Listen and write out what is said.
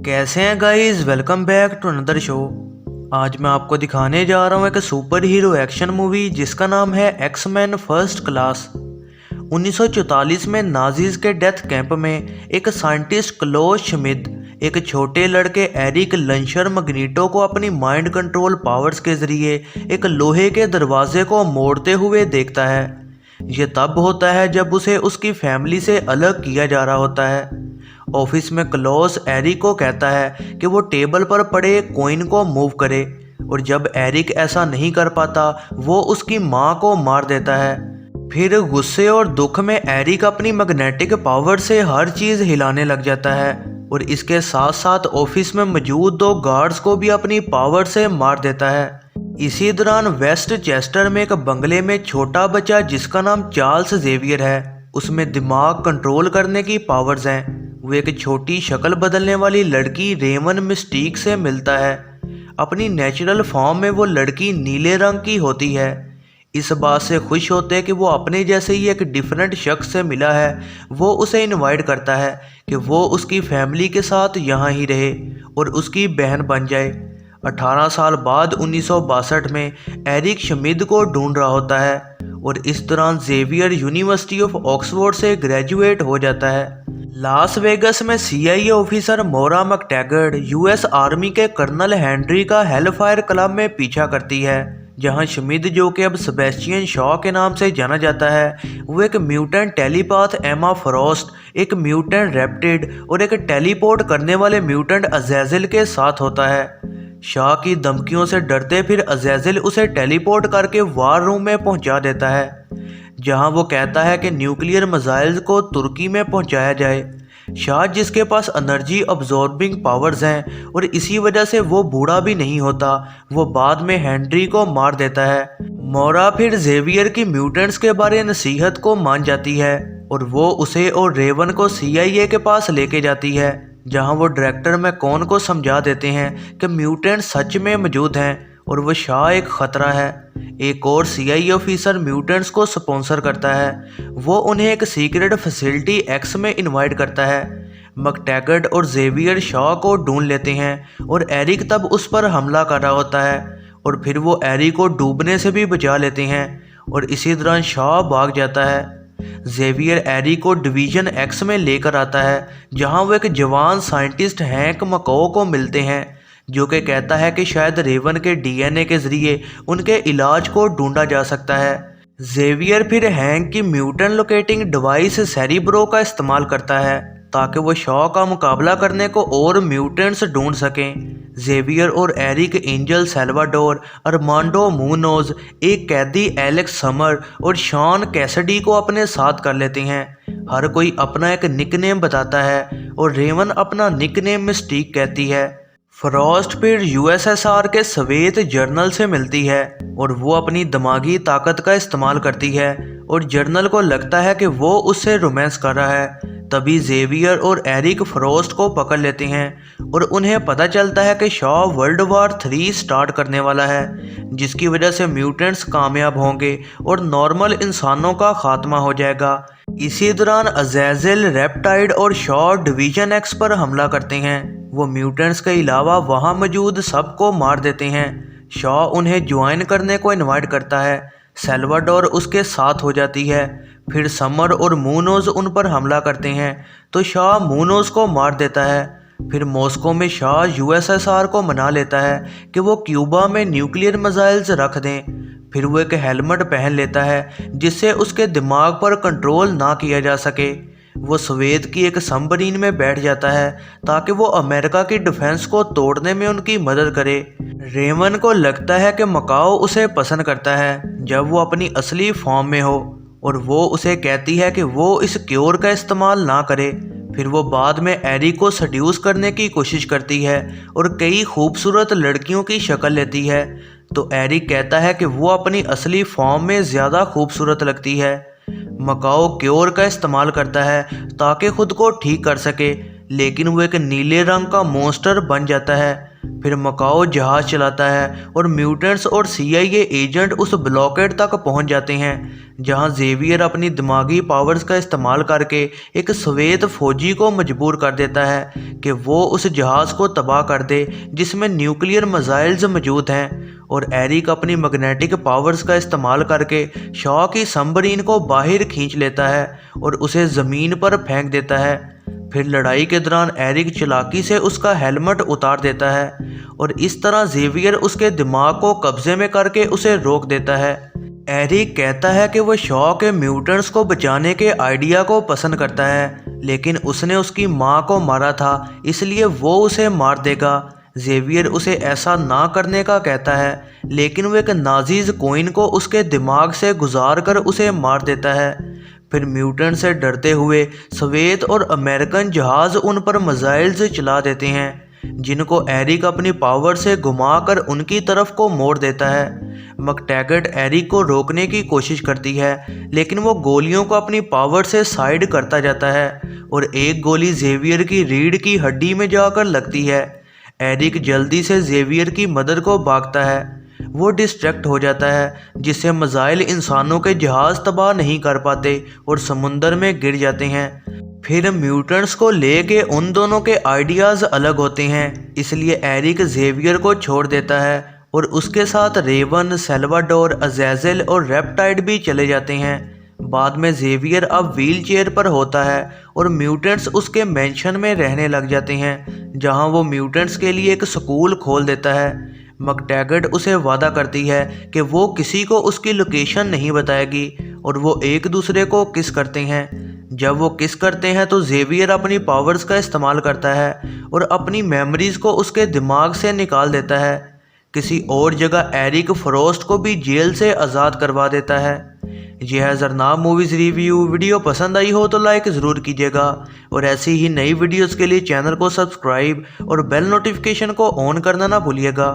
कैसे हैं guys. Welcome back to another show. आज मैं आपको दिखाने जा रहा हूँ एक सुपर हीरो एक्शन मूवी जिसका नाम है एक्समैन फर्स्ट क्लास। 1944 में नाजीज के डेथ कैंप में एक साइंटिस्ट क्लोज श्मिट एक छोटे लड़के एरिक लंशर मैग्नीटो को अपनी माइंड कंट्रोल पावर्स के जरिए एक लोहे के दरवाजे को मोड़ते हुए देखता है। ये तब होता है जब उसे उसकी फैमिली से अलग किया जा रहा होता है। ऑफिस में क्लॉस एरिक को कहता है कि वो टेबल पर पड़े कॉइन को मूव करे, और जब एरिक ऐसा नहीं कर पाता वो उसकी माँ को मार देता है। फिर गुस्से और दुख में एरिक अपनी मैग्नेटिक पावर से हर चीज़ हिलाने लग जाता है, और इसके साथ साथ ऑफिस में मौजूद दो गार्ड्स को भी अपनी पावर से मार देता है। इसी दौरान वेस्ट चेस्टर में एक बंगले में छोटा बच्चा जिसका नाम चार्ल्स जेवियर है, उसमें दिमाग कंट्रोल करने की पावर्स हैं। वो एक छोटी शक्ल बदलने वाली लड़की रेवन मिस्टीक से मिलता है। अपनी नेचुरल फॉर्म में वो लड़की नीले रंग की होती है। इस बात से खुश होते हैं कि वो अपने जैसे ही एक डिफरेंट शख्स से मिला है। वो उसे इनवाइट करता है कि वो उसकी फैमिली के साथ यहाँ ही रहे और उसकी बहन बन जाए। 18 साल बाद 1962 में एरिक श्मिट को ढूंढ रहा होता है, और इस दौरान जेवियर यूनिवर्सिटी ऑफ ऑक्सफोर्ड से ग्रेजुएट हो जाता है। लास वेगस में CIA ऑफिसर मोरा मैकटैगर्ट यूएस आर्मी के कर्नल हेनरी का हेलफायर क्लब में पीछा करती है, जहां श्मिट, जो कि अब सेबेस्टियन शॉ के नाम से जाना जाता है, वो एक म्यूटेंट टेलीपाथ एमा फ्रॉस्ट, एक म्यूटेंट रेप्टिड और एक टेलीपोर्ट करने वाले म्यूटेंट अज़ेज़िल के साथ होता है। शाह की धमकियों से डरते फिर अज़ेज़िल उसे टेलीपोर्ट करके वार रूम में पहुंचा देता है, जहां वो कहता है कि न्यूक्लियर मिसाइल्स को तुर्की में पहुंचाया जाए। शाह, जिसके पास एनर्जी अब्जॉर्बिंग पावर्स हैं और इसी वजह से वो बूढ़ा भी नहीं होता, वो बाद में हेनरी को मार देता है। मोरा फिर जेवियर की म्यूटेंट्स के बारे नसीहत को मान जाती है, और वो उसे और रेवन को CIA के पास लेके जाती है, जहां वो डायरेक्टर मैकॉन को समझा देते हैं कि म्यूटेंट्स सच में मौजूद हैं और वो शाह एक ख़तरा है। एक और CIA ऑफिसर म्यूटेंट्स को स्पॉन्सर करता है। वो उन्हें एक सीक्रेट फैसिलिटी X में इनवाइट करता है। मैकटैगर्ट और जेवियर शाह को ढूंढ लेते हैं, और एरिक तब उस पर हमला कर रहा होता है, और फिर वो एरिक को डूबने से भी बचा लेते हैं, और इसी दौरान शाह भाग जाता है। जेवियर एरिक को डिवीजन X में लेकर आता है, जहां वो एक जवान साइंटिस्ट हैंक मको को मिलते हैं, जो कि कहता है कि शायद रेवन के DNA के जरिए उनके इलाज को ढूंढा जा सकता है। जेवियर फिर हैंक की म्यूटेंट लोकेटिंग डिवाइस सेरिब्रो का इस्तेमाल करता है ताकि वो शॉ का मुकाबला करने को और म्यूटेंट्स ढूंढ सकें। जेवियर और एरिक एंजल सैल्वाडोर, अरमांडो मूनोज, एक कैदी एलेक्स समर और शॉन कैसिडी को अपने साथ कर लेते हैं। हर कोई अपना एक निकनेम बताता है, और रेवन अपना निकनेम मिस्टीक कहती है। फ्रॉस्ट फिर USSR के श्वेत जर्नल से मिलती है, और वो अपनी दिमागी ताकत का इस्तेमाल करती है, और जर्नल को लगता है कि वो उससे रोमांस कर रहा है। तभी जेवियर और एरिक फ्रॉस्ट को पकड़ लेते हैं, और उन्हें पता चलता है कि शॉ वर्ल्ड वॉर 3 स्टार्ट करने वाला है, जिसकी वजह से म्यूटेंट्स कामयाब होंगे और नॉर्मल इंसानों का खात्मा हो जाएगा। इसी दौरान अज़ेज़िल, रेप्टाइड और शॉ डिवीजन X पर हमला करते हैं। वो म्यूटेंट्स के अलावा वहाँ मौजूद सबको मार देते हैं। शॉ उन्हें ज्वाइन करने को इनवाइट करता है। सैल्वाडोर उसके साथ हो जाती है। फिर समर और मूनोज उन पर हमला करते हैं, तो शॉ मूनोज को मार देता है। फिर मॉस्को में शॉ USSR को मना लेता है कि वो क्यूबा में न्यूक्लियर मिसाइल्स रख दें। फिर वो एक हेलमेट पहन लेता है जिससे उसके दिमाग पर कंट्रोल ना किया जा सके। वो स्वेद की एक सबमरीन में बैठ जाता है ताकि वो अमेरिका की डिफेंस को तोड़ने में उनकी मदद करे। रेवन को लगता है कि मकाओ उसे पसंद करता है जब वो अपनी असली फॉर्म में हो, और वो उसे कहती है कि वो इस क्योर का इस्तेमाल ना करे। फिर वो बाद में एरिक को सड्यूस करने की कोशिश करती है और कई खूबसूरत लड़कियों की शक्ल लेती है, तो एरिक कहता है कि वो अपनी असली फॉर्म में ज़्यादा खूबसूरत लगती है। मकाओ क्योर का इस्तेमाल करता है ताकि खुद को ठीक कर सके, लेकिन वो एक नीले रंग का मॉन्स्टर बन जाता है। फिर मकाओ जहाज़ चलाता है और म्यूटेंट्स और CIA एजेंट उस ब्लॉकेड तक पहुंच जाते हैं, जहां जेवियर अपनी दिमागी पावर्स का इस्तेमाल करके एक श्वेत फौजी को मजबूर कर देता है कि वो उस जहाज़ को तबाह कर दे जिसमें न्यूक्लियर मिसाइल्स मौजूद हैं। और एरिक अपनी मैग्नेटिक पावर्स का इस्तेमाल करके शॉ की सबमरीन को बाहर खींच लेता है और उसे ज़मीन पर फेंक देता है। फिर लड़ाई के दौरान एरिक चालाकी से उसका हेलमेट उतार देता है और इस तरह जेवियर उसके दिमाग को कब्जे में करके उसे रोक देता है। एरिक कहता है कि वह शॉ के म्यूटेंट्स को बचाने के आइडिया को पसंद करता है, लेकिन उसने उसकी माँ को मारा था, इसलिए वो उसे मार देगा। जेवियर उसे ऐसा ना करने का कहता है, लेकिन वो एक नाजीज कोइन को उसके दिमाग से गुजार कर उसे मार देता है। फिर म्यूटेंट से डरते हुए श्वेत और अमेरिकन जहाज़ उन पर मिसाइल्स चला देते हैं, जिनको एरिक अपनी पावर से घुमाकर उनकी तरफ को मोड़ देता है। मकटैगट एरिक को रोकने की कोशिश करती है, लेकिन वो गोलियों को अपनी पावर से साइड करता जाता है और एक गोली जेवियर की रीढ़ की हड्डी में जाकर लगती है। एरिक जल्दी से जेवियर की मदद को भागता है। वो डिस्ट्रैक्ट हो जाता है, जिससे मिसाइल इंसानों के जहाज़ तबाह नहीं कर पाते और समुंदर में गिर जाते हैं। फिर म्यूटेंट्स को लेके उन दोनों के आइडियाज़ अलग होते हैं, इसलिए एरिक जेवियर को छोड़ देता है और उसके साथ रेवन, सेल्वाडोर, अज़ेज़ल और रेप्टाइड भी चले जाते हैं। बाद में जेवियर अब व्हील चेयर पर होता है और म्यूटेंट्स उसके मेंशन में रहने लग जाते हैं, जहां वो म्यूटेंट्स के लिए एक स्कूल खोल देता है। मकटैगट उसे वादा करती है कि वो किसी को उसकी लोकेशन नहीं बताएगी और वो एक दूसरे को किस करते हैं। जब वो किस करते हैं तो जेवियर अपनी पावर्स का इस्तेमाल करता है और अपनी मेमोरीज को उसके दिमाग से निकाल देता है। किसी और जगह एरिक फ्रॉस्ट को भी जेल से आज़ाद करवा देता है। यह है ज़रनाब मूवीज़ रिव्यू। वीडियो पसंद आई हो तो लाइक ज़रूर कीजिएगा और ऐसी ही नई वीडियोस के लिए चैनल को सब्सक्राइब और बेल नोटिफिकेशन को ऑन करना ना भूलिएगा।